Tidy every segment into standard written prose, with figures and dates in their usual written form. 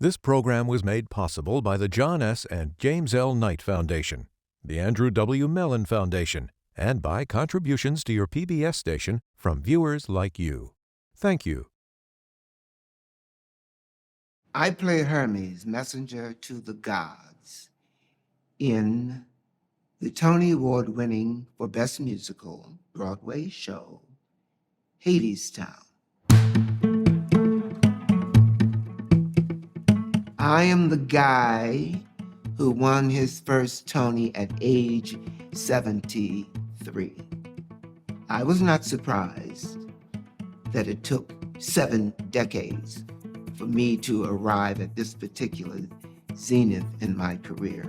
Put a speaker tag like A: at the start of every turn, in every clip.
A: This program was made possible by the John S. and James L. Knight Foundation, the Andrew W. Mellon Foundation, and by contributions to your PBS station from viewers like you. Thank you.
B: I play Hermes, messenger to the gods, in the Tony Award-winning for Best Musical Broadway show, Hadestown. I am the guy who won his first Tony at age 73. I was not surprised that it took 7 decades for me to arrive at this particular zenith in my career.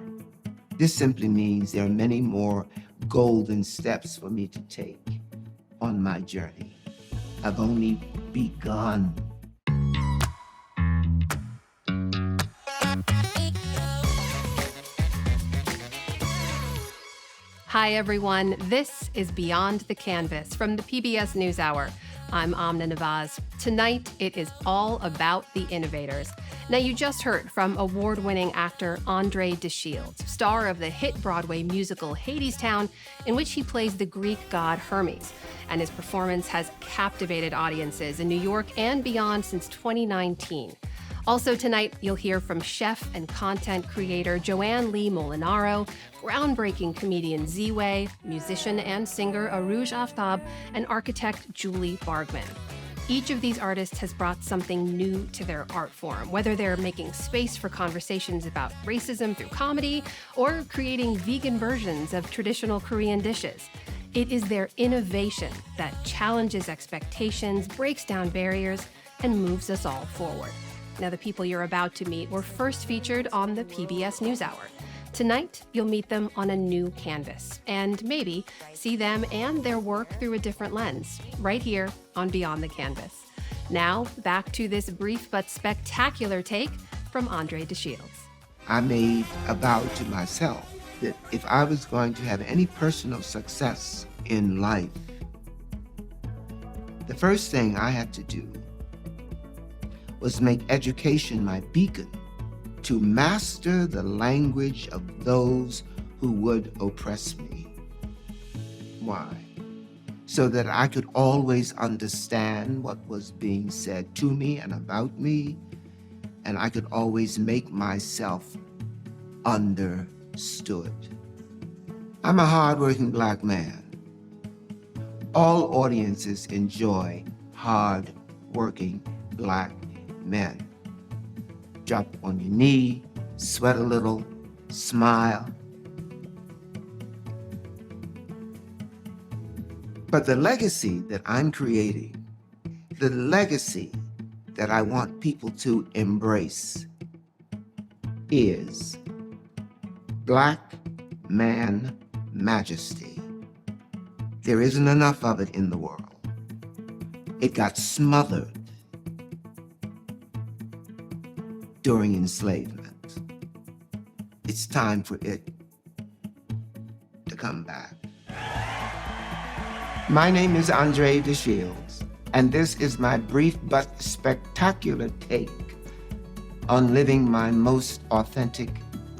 B: This simply means there are many more golden steps for me to take on my journey. I've only begun.
C: Hi, everyone. This is Beyond the Canvas from the PBS NewsHour. I'm Amna Nawaz. Tonight, it is all about the innovators. Now, you just heard from award-winning actor Andre DeShields, star of the hit Broadway musical Hadestown, in which he plays the Greek god Hermes. And his performance has captivated audiences in New York and beyond since 2019. Also tonight, you'll hear from chef and content creator Joanne Lee Molinaro, groundbreaking comedian Z-Way, musician and singer Arooj Aftab, and architect Julie Bargman. Each of these artists has brought something new to their art form, whether they're making space for conversations about racism through comedy or creating vegan versions of traditional Korean dishes. It is their innovation that challenges expectations, breaks down barriers, and moves us all forward. Now, the people you're about to meet were first featured on the PBS NewsHour. Tonight, you'll meet them on a new canvas and maybe see them and their work through a different lens, right here on Beyond the Canvas. Now, back to this brief but spectacular take from Andre DeShields.
B: I made a vow to myself that if I was going to have any personal success in life, the first thing I had to do was make education my beacon to master the language of those who would oppress me. Why? So that I could always understand what was being said to me and about me, and I could always make myself understood. I'm a hardworking Black man. All audiences enjoy hardworking Black men. Drop on your knee, sweat a little, smile. But the legacy that I'm creating, the legacy that I want people to embrace is Black man majesty. There isn't enough of it in the world. It got smothered during enslavement. It's time for it to come back. My name is Andre DeShields, and this is my brief but spectacular take on living my most authentic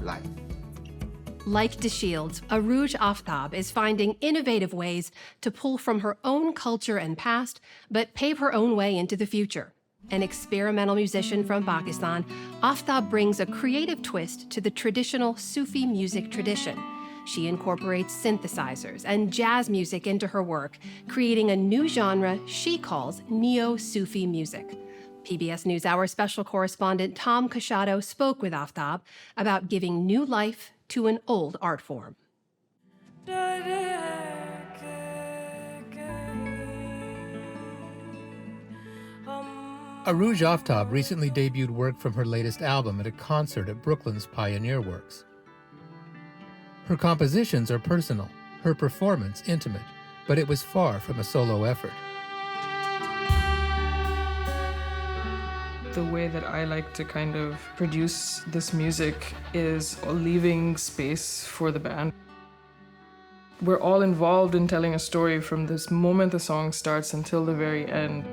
B: life.
C: Like DeShields, Arooj Aftab is finding innovative ways to pull from her own culture and past, but pave her own way into the future. An experimental musician from Pakistan, Aftab brings a creative twist to the traditional Sufi music tradition. She incorporates synthesizers and jazz music into her work, creating a new genre she calls neo-Sufi music. PBS NewsHour special correspondent Tom Casciato spoke with Aftab about giving new life to an old art form.
D: Arooj Aftab recently debuted work from her latest album at a concert at Brooklyn's Pioneer Works. Her compositions are personal, her performance intimate, but it was far from a solo effort.
E: The way that I like to kind of produce this music is leaving space for the band. We're all involved in telling a story from this moment the song starts until the very end.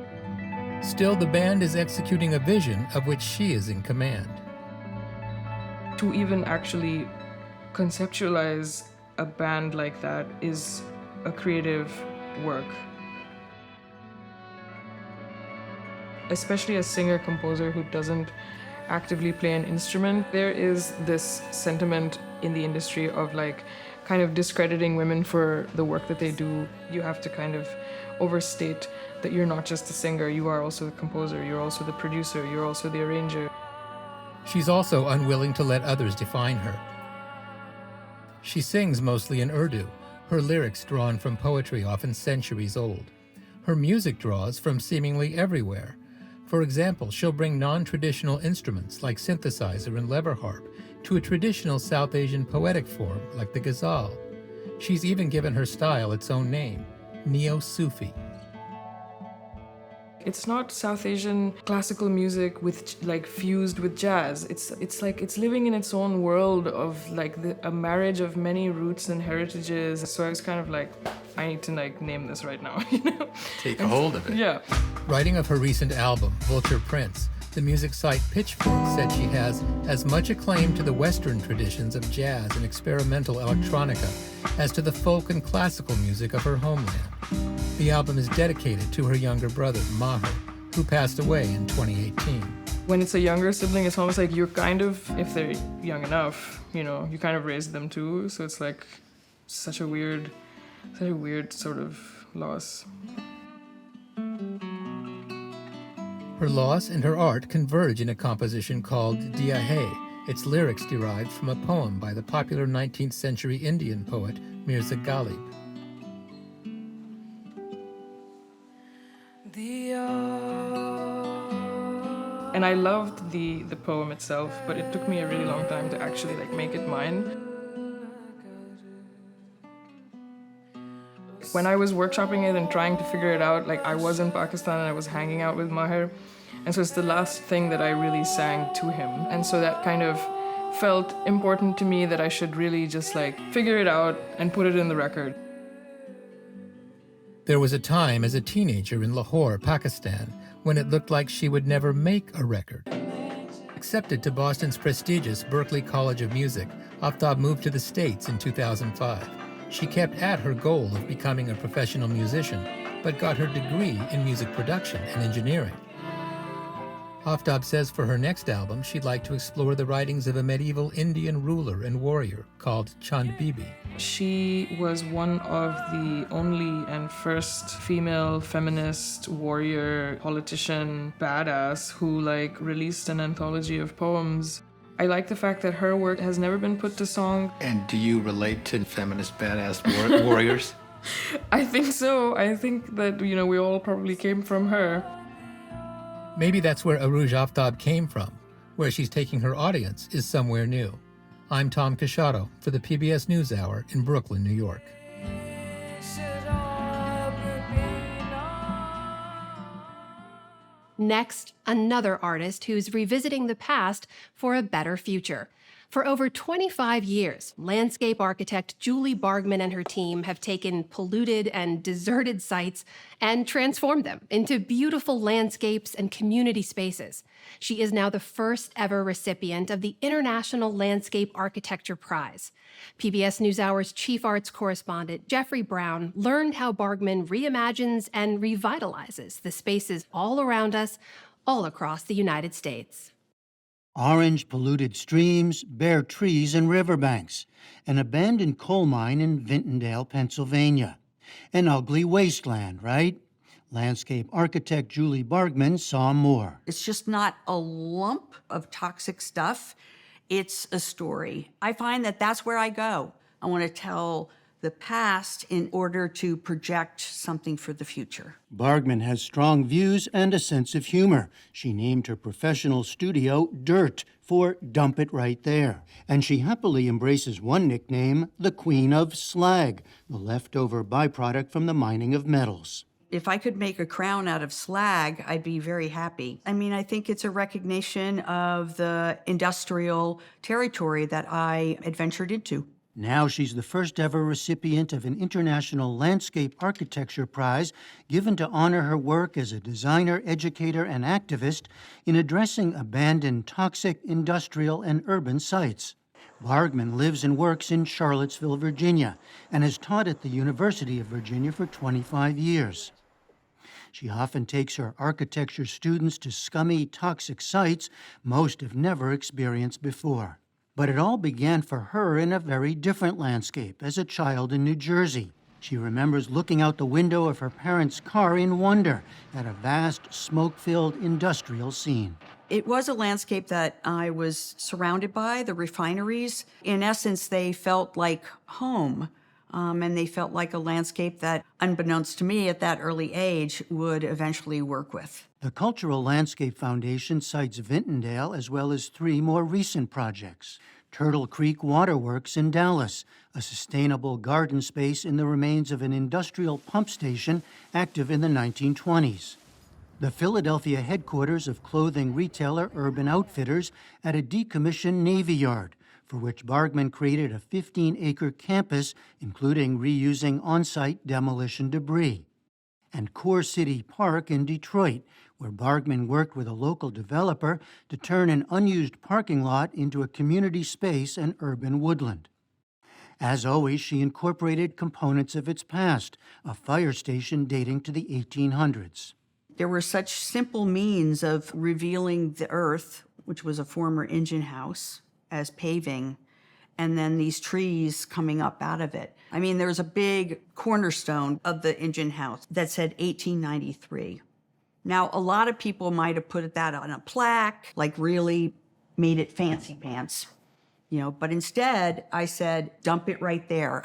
D: Still, the band is executing a vision of which she is in command.
E: To even actually conceptualize a band like that is a creative work. Especially a singer-composer who doesn't actively play an instrument, there is this sentiment in the industry of like kind of discrediting women for the work that they do. You have to kind of overstate that you're not just a singer, you are also the composer, you're also the producer, you're also the arranger.
D: She's also unwilling to let others define her. She sings mostly in Urdu, her lyrics drawn from poetry often centuries old. Her music draws from seemingly everywhere. For example, she'll bring non-traditional instruments like synthesizer and lever harp to a traditional South Asian poetic form like the ghazal. She's even given her style its own name, Neo-Sufi.
E: It's not South Asian classical music with like fused with jazz. It's like it's living in its own world of like a marriage of many roots and heritages. So I was kind of like, I need to like name this right now, you know?
D: Take a hold of it.
E: Yeah.
D: Writing of her recent album, Vulture Prince, the music site Pitchfork said she has as much acclaim to the Western traditions of jazz and experimental electronica as to the folk and classical music of her homeland. The album is dedicated to her younger brother, Maher, who passed away in 2018.
E: When it's a younger sibling, it's almost like you're kind of, if they're young enough, you know, you kind of raise them too. So it's like such a weird sort of loss.
D: Her loss and her art converge in a composition called Dia Hai, its lyrics derived from a poem by the popular 19th century Indian poet Mirza Ghalib.
E: And I loved the poem itself, but it took me a really long time to actually like make it mine. When I was workshopping it and trying to figure it out, like I was in Pakistan and I was hanging out with Maher, and so it's the last thing that I really sang to him. And so that kind of felt important to me that I should really just like figure it out and put it in the record.
D: There was a time as a teenager in Lahore, Pakistan, when it looked like she would never make a record. Accepted to Boston's prestigious Berklee College of Music, Aftab moved to the States in 2005. She kept at her goal of becoming a professional musician, but got her degree in music production and engineering. Aftab says for her next album, she'd like to explore the writings of a medieval Indian ruler and warrior called Chand Bibi.
E: She was one of the only and first female feminist warrior, politician, badass who like released an anthology of poems. I like the fact that her work has never been put to song.
F: And do you relate to feminist badass warriors?
E: I think so. I think that, you know, we all probably came from her.
D: Maybe that's where Arooj Aftab came from. Where she's taking her audience is somewhere new. I'm Tom Casciato for the PBS NewsHour in Brooklyn, New York.
C: Next, another artist who's revisiting the past for a better future. For over 25 years, landscape architect Julie Bargmann and her team have taken polluted and deserted sites and transformed them into beautiful landscapes and community spaces. She is now the first ever recipient of the International Landscape Architecture Prize. PBS NewsHour's chief arts correspondent, Jeffrey Brown, learned how Bargmann reimagines and revitalizes the spaces all around us, all across the United States.
G: Orange polluted streams, bare trees and riverbanks, an abandoned coal mine in Vintondale, Pennsylvania. An ugly wasteland, right? Landscape architect Julie Bargmann saw more.
H: It's just not a lump of toxic stuff. It's a story. I find that that's where I go. I want to tell the past in order to project something for the future.
G: Bargmann has strong views and a sense of humor. She named her professional studio Dirt for Dump It Right There. And she happily embraces one nickname, the Queen of Slag, the leftover byproduct from the mining of metals.
H: If I could make a crown out of slag, I'd be very happy. I mean, I think it's a recognition of the industrial territory that I adventured into.
G: Now she's the first ever recipient of an International Landscape Architecture Prize given to honor her work as a designer, educator, and activist in addressing abandoned toxic industrial and urban sites. Bargmann lives and works in Charlottesville, Virginia, and has taught at the University of Virginia for 25 years. She often takes her architecture students to scummy, toxic sites most have never experienced before. But it all began for her in a very different landscape as a child in New Jersey. She remembers looking out the window of her parents' car in wonder at a vast, smoke-filled industrial scene.
H: It was a landscape that I was surrounded by, the refineries. In essence, they felt like home, and they felt like a landscape that, unbeknownst to me at that early age, would eventually work with.
G: The Cultural Landscape Foundation cites Vintondale as well as 3 more recent projects. Turtle Creek Waterworks in Dallas, a sustainable garden space in the remains of an industrial pump station active in the 1920s. The Philadelphia headquarters of clothing retailer Urban Outfitters at a decommissioned Navy Yard, for which Bargmann created a 15-acre campus, including reusing on-site demolition debris. And Core City Park in Detroit, where Bargmann worked with a local developer to turn an unused parking lot into a community space and urban woodland. As always, she incorporated components of its past, a fire station dating to the 1800s.
H: There were such simple means of revealing the earth, which was a former engine house, as paving, and then these trees coming up out of it. I mean, there was a big cornerstone of the engine house that said 1893. Now, a lot of people might have put that on a plaque, like really made it fancy pants, but instead I said, dump it right there.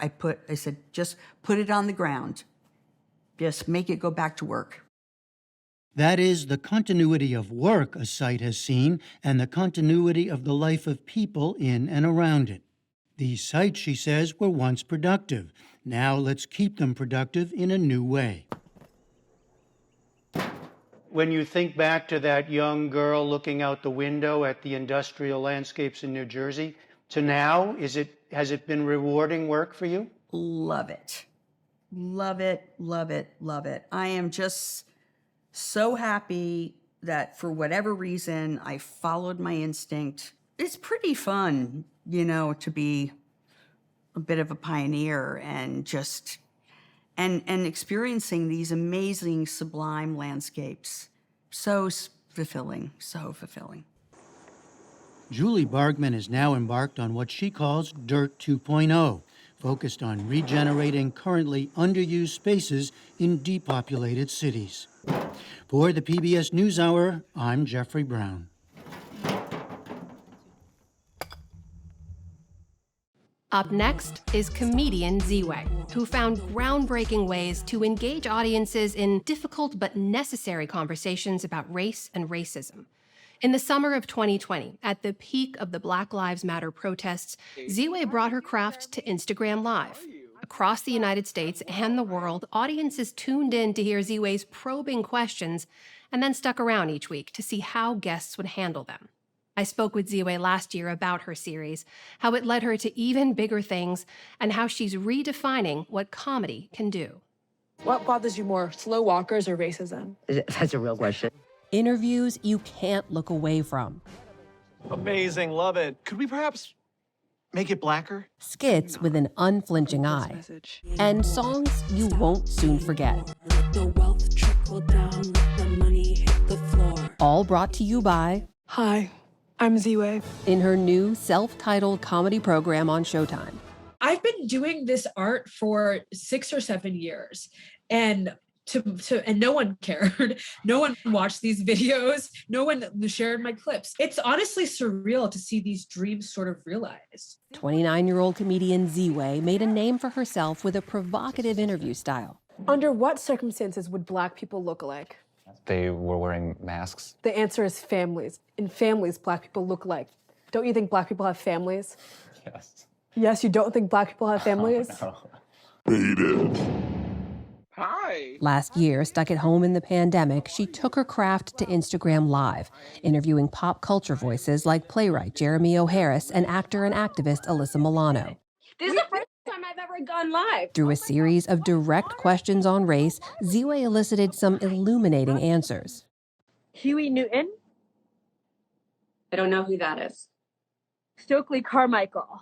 H: I said, just put it on the ground. Just make it go back to work.
G: That is, the continuity of work a site has seen and the continuity of the life of people in and around it. These sites, she says, were once productive. Now let's keep them productive in a new way. When you think back to that young girl looking out the window at the industrial landscapes in New Jersey, to now, has it been rewarding work for you?
H: Love it. Love it, love it, love it. I am just so happy that for whatever reason, I followed my instinct. It's pretty fun, to be a bit of a pioneer and just and experiencing these amazing, sublime landscapes. So fulfilling, so fulfilling.
G: Julie Bargmann is now embarked on what she calls Dirt 2.0, focused on regenerating currently underused spaces in depopulated cities. For the PBS NewsHour, I'm Jeffrey Brown.
C: Up next is comedian Ziwe, who found groundbreaking ways to engage audiences in difficult but necessary conversations about race and racism. In the summer of 2020, at the peak of the Black Lives Matter protests, Ziwe brought her craft to Instagram Live. Across the United States and the world, audiences tuned in to hear Ziwe's probing questions and then stuck around each week to see how guests would handle them. I spoke with Ziwe last year about her series, how it led her to even bigger things, and how she's redefining what comedy can do.
I: What bothers you more, slow walkers or racism?
J: That's a real question.
K: Interviews you can't look away from.
L: Amazing, love it. Could we perhaps make it blacker?
K: Skits with an unflinching eye. And songs you won't soon forget.
M: The wealth trickle down, the money hit the floor.
K: All brought to you by...
I: Hi, I'm Ziwe.
K: In her new self-titled comedy program on Showtime.
I: I've been doing this art for 6 or 7 years, and no one cared. No one watched these videos. No one shared my clips. It's honestly surreal to see these dreams sort of realized.
K: 29-year-old comedian Ziwe made a name for herself with a provocative interview style.
I: Under what circumstances would Black people look alike?
N: They were wearing masks.
I: The answer is families. In families, Black people look alike. Don't you think Black people have families?
N: Yes.
I: Yes, you don't think Black people have families?
N: Oh,
L: no.
M: Hi.
K: Last year, stuck at home in the pandemic, she took her craft to Instagram Live, interviewing pop culture voices like playwright Jeremy O. Harris and actor and activist Alyssa Milano.
J: This is the first time I've ever gone live.
K: Through a series of direct questions on race, Ziwe elicited some illuminating answers.
J: Huey Newton. I don't know who that is. Stokely Carmichael.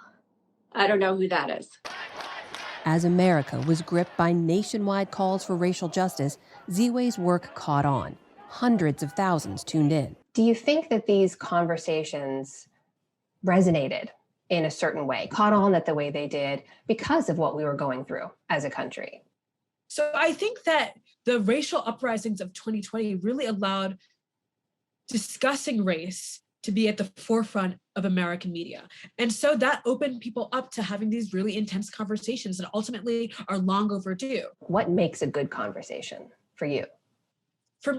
J: I don't know who that is.
K: As America was gripped by nationwide calls for racial justice, Ziwe's work caught on. Hundreds of thousands tuned in.
C: Do you think that these conversations resonated in a certain way, caught on that the way they did because of what we were going through as a country?
I: So I think that the racial uprisings of 2020 really allowed discussing race to be at the forefront of American media. And so that opened people up to having these really intense conversations that ultimately are long overdue.
C: What makes a good conversation for you?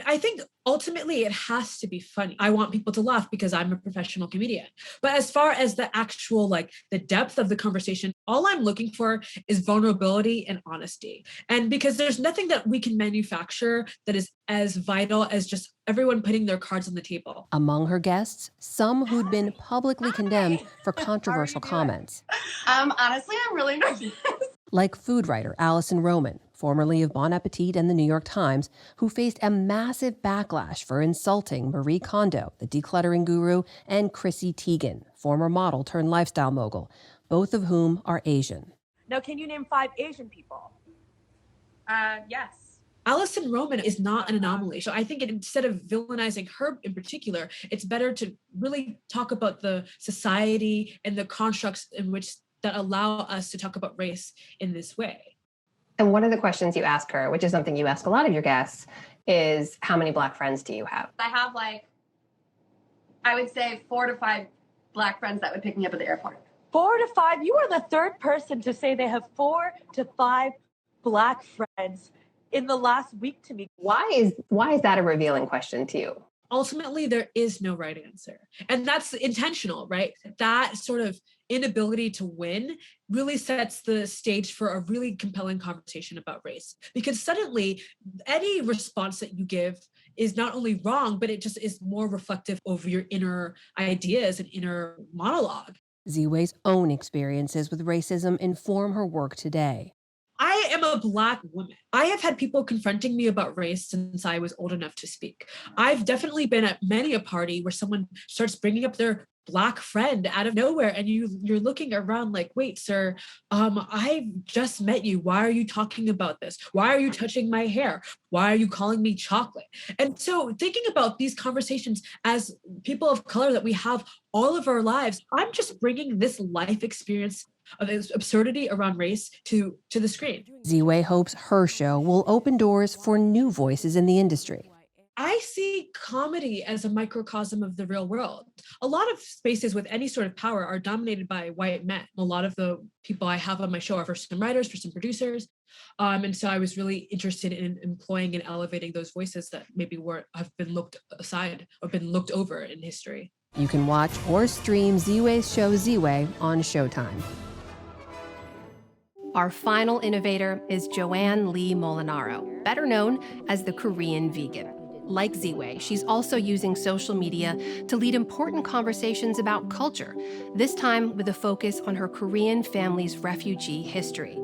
I: I think ultimately it has to be funny. I want people to laugh because I'm a professional comedian. But as far as the actual, the depth of the conversation, all I'm looking for is vulnerability and honesty. And because there's nothing that we can manufacture that is as vital as just everyone putting their cards on the table.
K: Among her guests, some who'd been publicly condemned for controversial comments.
J: Honestly, I'm really nervous.
K: Like food writer Allison Roman, formerly of Bon Appetit and the New York Times, who faced a massive backlash for insulting Marie Kondo, the decluttering guru, and Chrissy Teigen, former model turned lifestyle mogul, both of whom are Asian.
J: Now, can you name 5 Asian people? Yes.
I: Allison Roman is not an anomaly. So I think instead of villainizing her in particular, it's better to really talk about the society and the constructs in which that allow us to talk about race in this way.
C: And one of the questions you ask her, which is something you ask a lot of your guests, is how many Black friends do you have?
J: I have I would say 4 to 5 Black friends that would pick me up at the airport. 4 to 5? You are the third person to say they have 4 to 5 Black friends in the last week to me.
C: Why is that a revealing question to you?
I: Ultimately, there is no right answer. And that's intentional, right? That sort of inability to win really sets the stage for a really compelling conversation about race. Because suddenly, any response that you give is not only wrong, but it just is more reflective of your inner ideas and inner monologue.
K: Ziwe's own experiences with racism inform her work today.
I: I am a Black woman. I have had people confronting me about race since I was old enough to speak. I've definitely been at many a party where someone starts bringing up their Black friend out of nowhere, and you're looking around like, wait, sir, I just met you. Why are you talking about this? Why are you touching my hair? Why are you calling me chocolate? And so thinking about these conversations as people of color that we have all of our lives, I'm just bringing this life experience of this absurdity around race to the screen.
K: Ziwe hopes her show will open doors for new voices in the industry.
I: I see comedy as a microcosm of the real world. A lot of spaces with any sort of power are dominated by white men. A lot of the people I have on my show are first-time writers, first-time producers. And so I was really interested in employing and elevating those voices that maybe have been looked aside or been looked over in history.
K: You can watch or stream Ziwe's show Ziwe on Showtime.
C: Our final innovator is Joanne Lee Molinaro, better known as the Korean vegan. Like Ziwe, she's also using social media to lead important conversations about culture, this time with a focus on her Korean family's refugee history.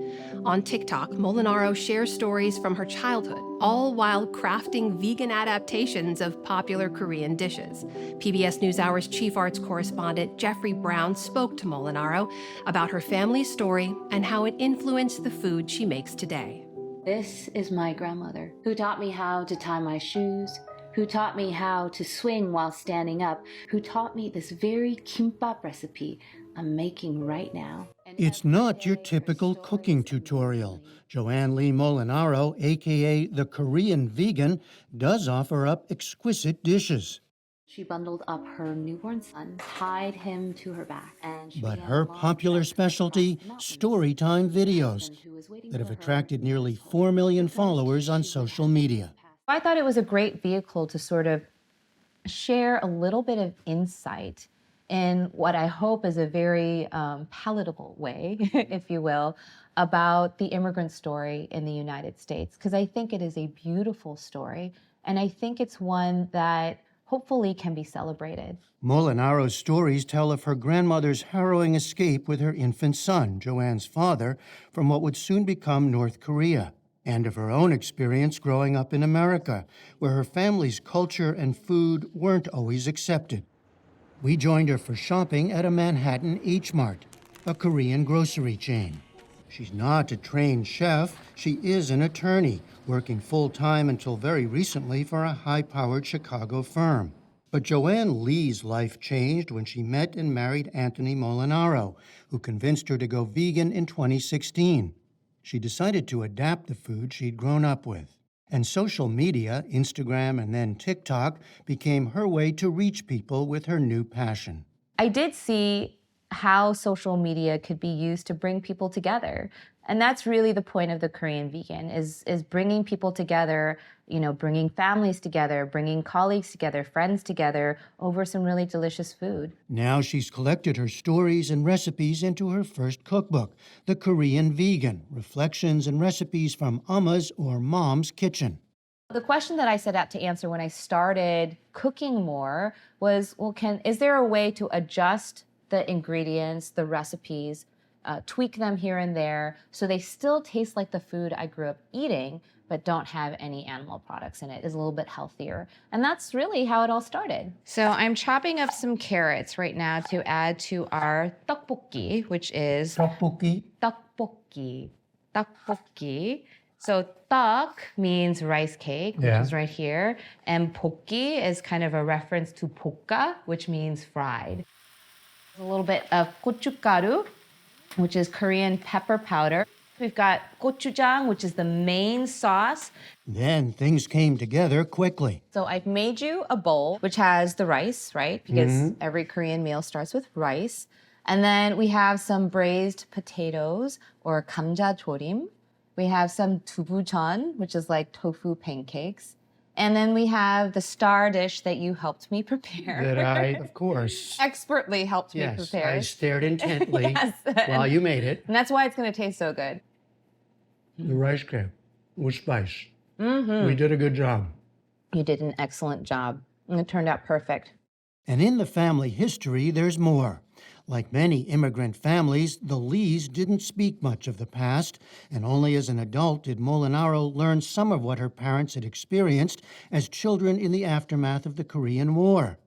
C: On TikTok, Molinaro shares stories from her childhood, all while crafting vegan adaptations of popular Korean dishes. PBS NewsHour's chief arts correspondent Jeffrey Brown spoke to Molinaro about her family's story and how it influenced the food she makes today.
O: This is my grandmother, who taught me how to tie my shoes, who taught me how to swing while standing up, who taught me this very kimbap recipe I'm making right now.
G: It's not your typical cooking tutorial. Joanne Lee Molinaro, aka the Korean vegan, does offer up exquisite dishes.
O: She bundled up her newborn son, tied him to her back, and
G: But her popular specialty, storytime videos that have attracted nearly 4 million followers on social media.
P: I thought it was a great vehicle to sort of share a little bit of insight in what I hope is a very palatable way, if you will, about the immigrant story in the United States, because I think it is a beautiful story, and I think it's one that hopefully can be celebrated.
G: Molinaro's stories tell of her grandmother's harrowing escape with her infant son, Joanne's father, from what would soon become North Korea, and of her own experience growing up in America, where her family's culture and food weren't always accepted. We joined her for shopping at a Manhattan H Mart, a Korean grocery chain. She's not a trained chef. She is an attorney, working full-time until very recently for a high-powered Chicago firm. But Joanne Lee's life changed when she met and married Anthony Molinaro, who convinced her to go vegan in 2016. She decided to adapt the food she'd grown up with. And social media, Instagram and then TikTok, became her way to reach people with her new passion.
P: I did see how social media could be used to bring people together. And that's really the point of the Korean Vegan, is bringing people together, bringing families together, bringing colleagues together, friends together over some really delicious food.
G: Now she's collected her stories and recipes into her first cookbook, The Korean Vegan, Reflections and Recipes from Amma's or Mom's Kitchen.
P: The question that I set out to answer when I started cooking more was, is there a way to adjust the ingredients, the recipes, tweak them here and there so they still taste like the food I grew up eating, but don't have any animal products in it, is a little bit healthier. And that's really how it all started. So I'm chopping up some carrots right now to add to our tteokbokki, which is...
G: Tteokbokki?
P: Tteokbokki. Tteokbokki. So tteok means rice cake, which is right here. And bokki is kind of a reference to 볶아, which means fried. A little bit of gochugaru, which is Korean pepper powder. We've got gochujang, which is the main sauce.
G: Then things came together quickly.
P: So I've made you a bowl, which has the rice, right? Because every Korean meal starts with rice. And then we have some braised potatoes, or 감자조림. We have some 두부전, which is like tofu pancakes. And then we have the star dish that you helped me prepare.
G: That I, of course.
P: Expertly helped me prepare.
G: I stared intently while you made it.
P: And that's why it's going to taste so good.
G: The rice cake with spice. We did a good job.
P: You did an excellent job. And it turned out perfect.
G: And in the family history, there's more. Like many immigrant families, the Lees didn't speak much of the past, and only as an adult did Molinaro learn some of what her parents had experienced as children in the aftermath of the Korean War.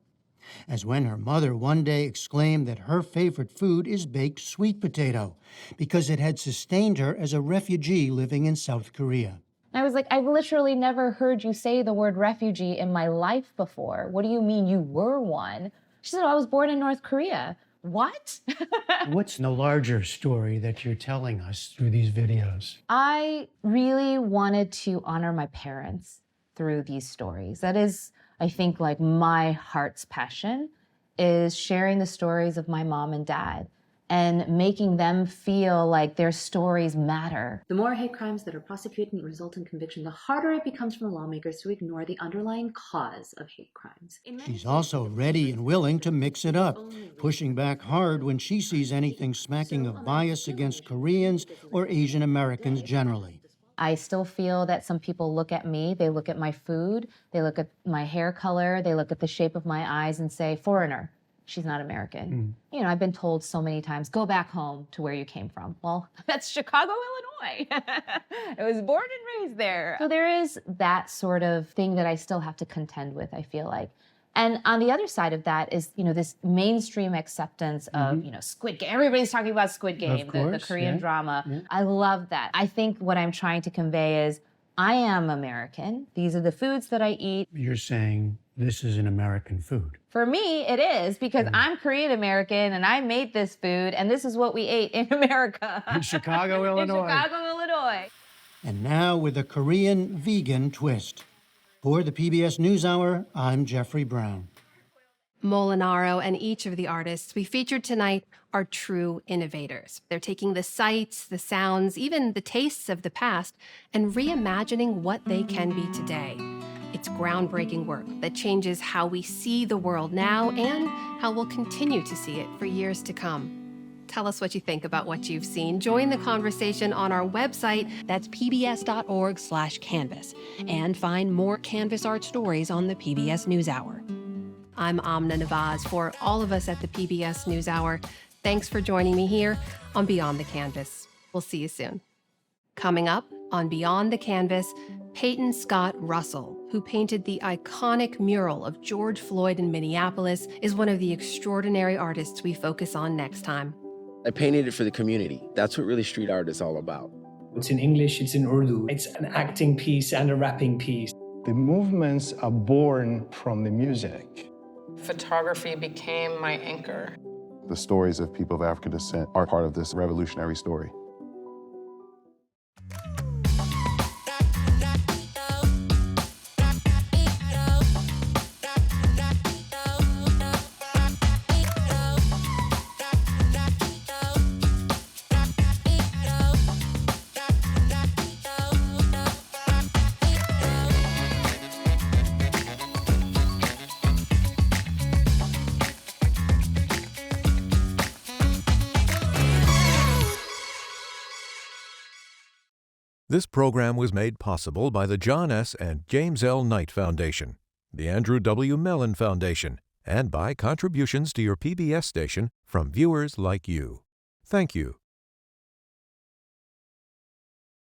G: As when her mother one day exclaimed that her favorite food is baked sweet potato, because it had sustained her as a refugee living in South Korea.
P: I was like, I've literally never heard you say the word refugee in my life before. What do you mean you were one? She said, I was born in North Korea. What?
G: What's the larger story that you're telling us through these videos?
P: I really wanted to honor my parents through these stories. That is, I think, like my heart's passion, is sharing the stories of my mom and dad and making them feel like their stories matter.
O: The more hate crimes that are prosecuted and result in conviction, the harder it becomes for the lawmakers to ignore the underlying cause of hate crimes.
G: She's also ready and willing to mix it up, pushing back hard when she sees anything smacking of bias against Koreans or Asian Americans generally.
P: I still feel that some people look at me, they look at my food, they look at my hair color, they look at the shape of my eyes and say, foreigner. She's not American. I've been told so many times, go back home to where you came from. Well, that's Chicago, Illinois. I was born and raised there. So there is that sort of thing that I still have to contend with, I feel like. And on the other side of that is, this mainstream acceptance of, Squid Game. Everybody's talking about Squid Game, the Korean drama. Yeah. I love that. I think what I'm trying to convey is, I am American. These are the foods that I eat.
G: You're saying this is an American food.
P: For me, it is, because I'm Korean American and I made this food and this is what we ate in America.
G: In Chicago, Illinois.
P: In Chicago, Illinois.
G: And now with a Korean vegan twist. For the PBS NewsHour, I'm Jeffrey Brown.
C: Molinaro and each of the artists we featured tonight are true innovators. They're taking the sights, the sounds, even the tastes of the past and reimagining what they can be today. It's groundbreaking work that changes how we see the world now and how we'll continue to see it for years to come. Tell us what you think about what you've seen. Join the conversation on our website. That's pbs.org/canvas. And find more Canvas art stories on the PBS NewsHour. I'm Amna Nawaz. For all of us at the PBS NewsHour, thanks for joining me here on Beyond the Canvas. We'll see you soon. Coming up on Beyond the Canvas, Peyton Scott Russell, who painted the iconic mural of George Floyd in Minneapolis, is one of the extraordinary artists we focus on next time.
Q: I painted it for the community. That's what really street art is all about.
R: It's in English, it's in Urdu. It's an acting piece and a rapping piece.
S: The movements are born from the music.
E: Photography became my anchor.
T: The stories of people of African descent are part of this revolutionary story.
A: This program was made possible by the John S. and James L. Knight Foundation, the Andrew W. Mellon Foundation, and by contributions to your PBS station from viewers like you. Thank you.